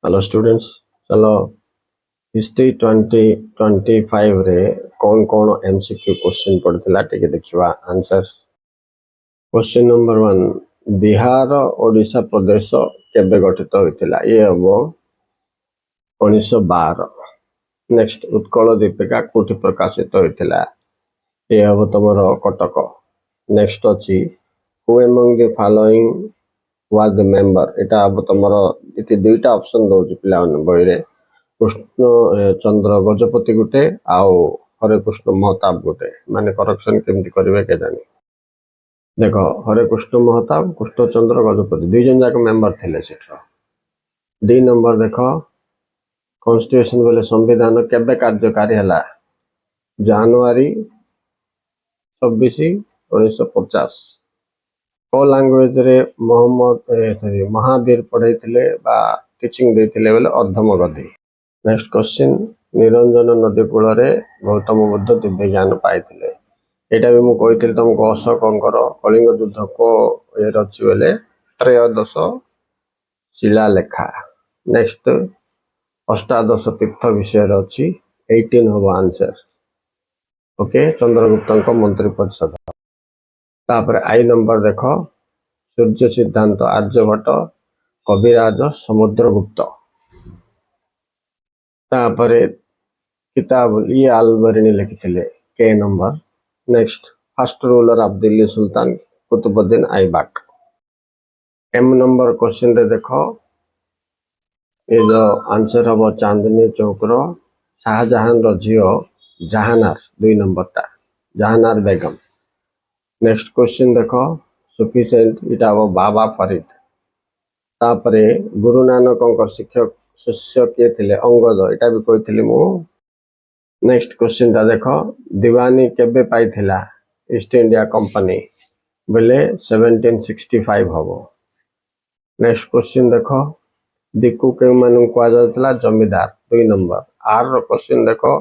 Hello students, चलो history 2025 रे कौन कौन एमसीक्यू क्वेश्चन पड़ता टिके देखिवा answers. Question number 1, Bihar Odisha प्रदेश केबे गठित होइतिला? ये हबो 1912। नेक्स्ट, उत्कल दीपिका कोठी प्रकाशित होइतिला? ये हबो तमरो कटक। नेक्स्ट अछि, who among the following was the member? एटा हबो तमरो इति दुईटा ऑप्शन दउछि पिला बही रे। कृष्ण चंद्र गजपति गुटे आउ हरे कृष्ण महताब गुटे। माने करेक्शन केमती करिवे के जानी। देखो, हरे कृष्ण महताब, कृष्ण चंद्र गजपति दुई जन जाक मेंबर थिले सेठर। डी नंबर देखो, कॉन्स्टिट्यूशन बोले संविधान केबे कार्यकारी हला? जनवरी 26 1950। को लैंग्वेज रे महावीर पढ़ाई बा टीचिंग देथिले बोले अर्धमगधी। नेक्स्ट क्वेश्चन, निरंजन नदी कूल गौतम बुद्ध दिव्य ज्ञान पाई। यहाँ भी मुझे तुमको अशोकंकर कलिंग युद्ध को ये अच्छी बोले त्रयोदश शिलालेखा। नेक्स्ट, अष्टादश तीर्थ विषय अच्छी 18 हम आंसर। ओके, चंद्रगुप्त मंत्री परिषद। तापर आई नंबर देख, सूर्य सिद्धांत आर्यभट्ट, कविराज समुद्रगुप्त। तापरे किताब ये आलबरीनी लिखी के number. Next, first ruler of Delhi sultan Qutbuddin Aibak. एम नंबर क्वेश्चन रे देखो, ये जो आंसर हम चांदनी चौकर शाहजहान झीओ Jahanara 2 number Jahanara Begum. Next question देखो, सुफिसिएंट इटा हम बाबा फरीद। तापरे गुरु नानक शिक्षक शिष्य किए थे अंगद, यहाँ भी कही मु। नेक्स्ट क्वेश्चन टा देखो, दीवानी केबे पाई थिला ईस्ट इंडिया कंपनी? बोले 1765 हम। नेक्स्ट क्वेश्चन देखो, दिकु के मानु कहुला जमीदार 2 नंबर। आर क्वेश्चन देखो,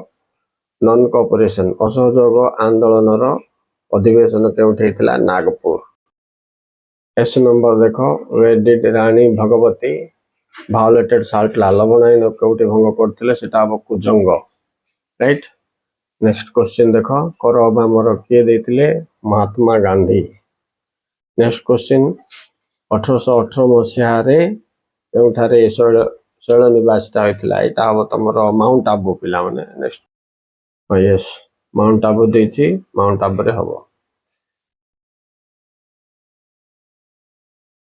नॉन कोऑपरेशन असहयोग आंदोलन अधिवेशन केउठी थिला? नागपुर। एस नंबर देखो, where did Rani Bhagwati violated salt लवणाइन केउठी भंग करथिले? सेटा अब कुजंग, राइट। नेक्स्ट क्वेश्चन देखो, कर अभामर किए देथिले? महात्मा गांधी। नेक्स्ट क्वेश्चन, 1818 मसीहा रे केउठारे शैल निवासटा होइथिला? एटा अब तमरो माउंट आबू पिला माने। नेक्स्ट, यस, माउंट आबू देछि, माउंट आबू रे हबो।